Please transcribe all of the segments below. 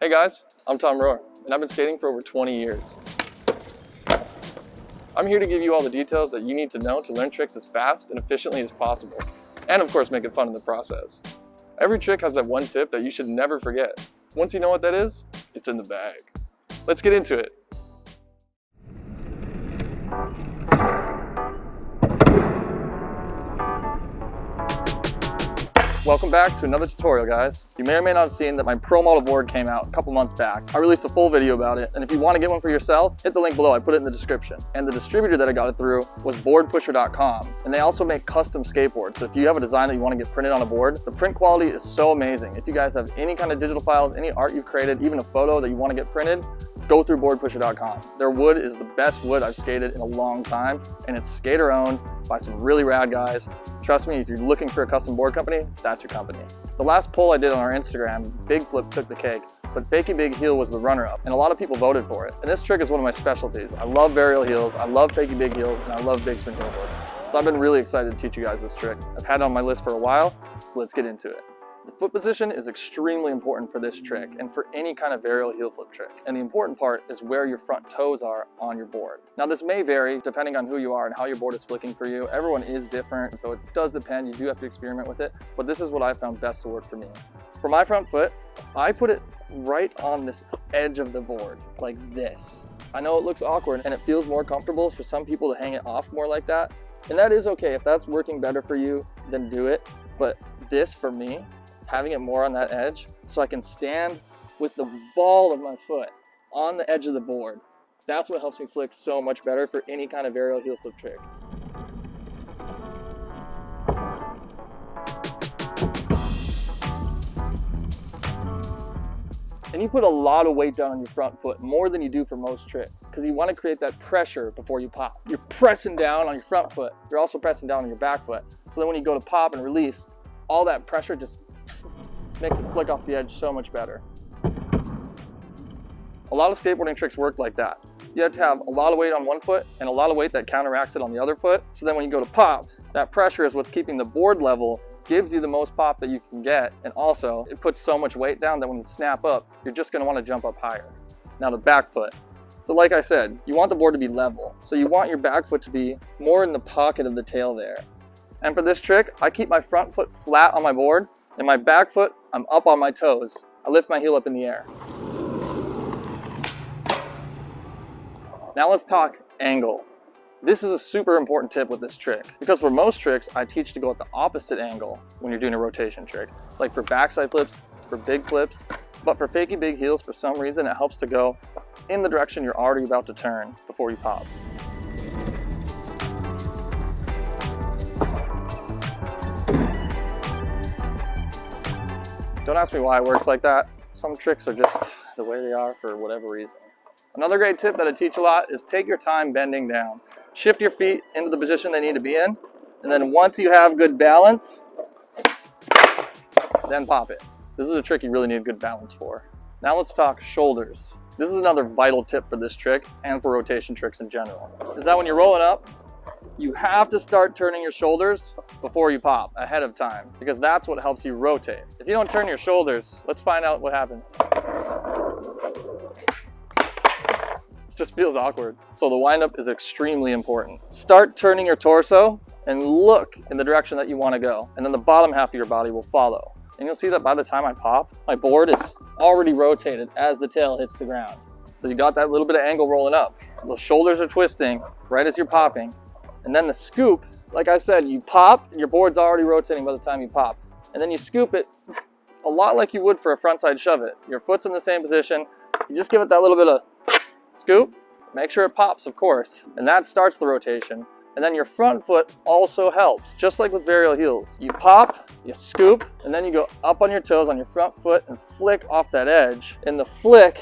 Hey guys, I'm Tom Rohr, and I've been skating for over 20 years. I'm here to give you all the details that you need to know to learn tricks as fast and efficiently as possible, and of course make it fun in the process. Every trick has that one tip that you should never forget. Once you know what that is, it's in the bag. Let's get into it. Welcome back to another tutorial, guys. You may or may not have seen that my pro model board came out a couple months back. I released a full video about it, and if you want to get one for yourself, hit the link below. I put it in the description. And the distributor that I got it through was boardpusher.com, and they also make custom skateboards. So if you have a design that you want to get printed on a board, the print quality is so amazing. If you guys have any kind of digital files, any art you've created, even a photo that you want to get printed, go through boardpusher.com. Their wood is the best wood I've skated in a long time, and it's skater owned by some really rad guys. Trust me, if you're looking for a custom board company, that's your company. The last poll I did on our Instagram, Bigflip took the cake, but Fakie Big Heel was the runner-up, and a lot of people voted for it. And this trick is one of my specialties. I love varial heels, I love Fakie Big Heels, and I love Bigspin Heelflips. So I've been really excited to teach you guys this trick. I've had it on my list for a while, so let's get into it. The foot position is extremely important for this trick and for any kind of varial heel flip trick. And the important part is where your front toes are on your board. Now this may vary depending on who you are and how your board is flicking for you. Everyone is different, so it does depend. You do have to experiment with it, but this is what I found best to work for me. For my front foot, I put it right on this edge of the board, like this. I know it looks awkward and it feels more comfortable for some people to hang it off more like that. And that is okay. If that's working better for you, then do it. But this, for me, having it more on that edge so I can stand with the ball of my foot on the edge of the board. That's what helps me flick so much better for any kind of varial heel flip trick. And you put a lot of weight down on your front foot, more than you do for most tricks, because you want to create that pressure before you pop. You're pressing down on your front foot. You're also pressing down on your back foot. So then when you go to pop and release, all that pressure just makes it flick off the edge so much better. A lot of skateboarding tricks work like that. You have to have a lot of weight on one foot and a lot of weight that counteracts it on the other foot. So then when you go to pop, that pressure is what's keeping the board level, gives you the most pop that you can get, and also it puts so much weight down that when you snap up, you're just going to want to jump up higher. Now the back foot. So like I said, you want the board to be level. So you want your back foot to be more in the pocket of the tail there. And for this trick, I keep my front foot flat on my board, and my back foot, I'm up on my toes. I lift my heel up in the air. Now let's talk angle. This is a super important tip with this trick, because for most tricks, I teach to go at the opposite angle when you're doing a rotation trick. Like for backside flips, for big flips, but for Fakie Big Heels, for some reason, it helps to go in the direction you're already about to turn before you pop. Don't ask me why it works like that. Some tricks are just the way they are for whatever reason. Another great tip that I teach a lot is take your time bending down. Shift your feet into the position they need to be in, and then once you have good balance, then pop it. This is a trick you really need good balance for. Now let's talk shoulders. This is another vital tip for this trick and for rotation tricks in general. Is that when you're rolling up, you have to start turning your shoulders before you pop ahead of time, because that's what helps you rotate. If you don't turn your shoulders, let's find out what happens. It just feels awkward. So the windup is extremely important. Start turning your torso and look in the direction that you want to go, and then the bottom half of your body will follow. And you'll see that by the time I pop, my board is already rotated as the tail hits the ground. So you got that little bit of angle rolling up. Those shoulders are twisting right as you're popping. And then the scoop, like I said, you pop, your board's already rotating by the time you pop. And then you scoop it a lot like you would for a frontside shove it. Your foot's in the same position. You just give it that little bit of scoop. Make sure it pops, of course. And that starts the rotation. And then your front foot also helps, just like with varial heels. You pop, you scoop, and then you go up on your toes on your front foot and flick off that edge. And the flick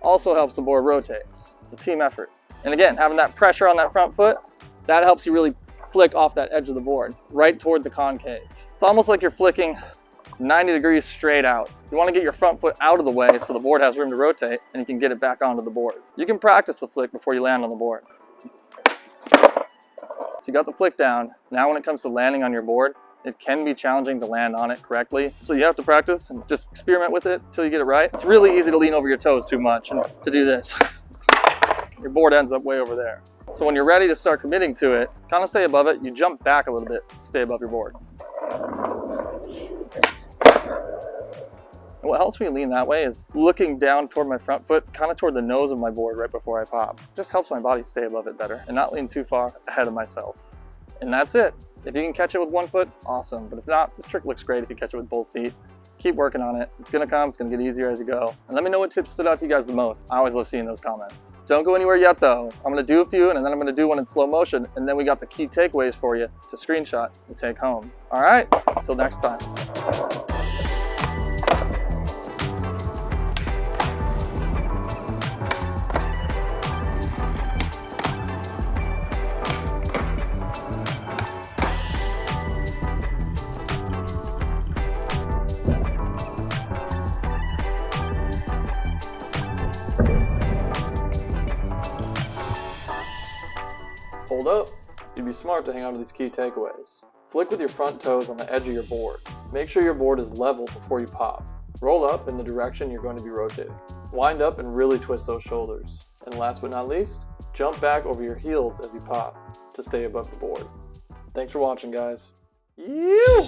also helps the board rotate. It's a team effort. And again, having that pressure on that front foot, that helps you really flick off that edge of the board, right toward the concave. It's almost like you're flicking 90 degrees straight out. You want to get your front foot out of the way so the board has room to rotate and you can get it back onto the board. You can practice the flick before you land on the board. So you got the flick down. Now when it comes to landing on your board, It can be challenging to land on it correctly. So you have to practice and just experiment with it until you get it right. It's really easy to lean over your toes too much and to do this. Your board ends up way over there. So when you're ready to start committing to it, kind of stay above it. You jump back a little bit to stay above your board. And what helps me lean that way is looking down toward my front foot, kind of toward the nose of my board right before I pop. Just helps my body stay above it better and not lean too far ahead of myself. And that's it. If you can catch it with one foot, awesome. But if not, this trick looks great if you catch it with both feet. Keep working on it. It's gonna come, it's gonna get easier as you go. And let me know what tips stood out to you guys the most. I always love seeing those comments. Don't go anywhere yet though. I'm gonna do a few and then I'm gonna do one in slow motion. And then we got the key takeaways for you to screenshot and take home. All right, until next time. Hold up. You'd be smart to hang on to these key takeaways. Flick with your front toes on the edge of your board. Make sure your board is level before you pop. Roll up in the direction you're going to be rotating. Wind up and really twist those shoulders. And last but not least, jump back over your heels as you pop to stay above the board. Thanks for watching, guys. You!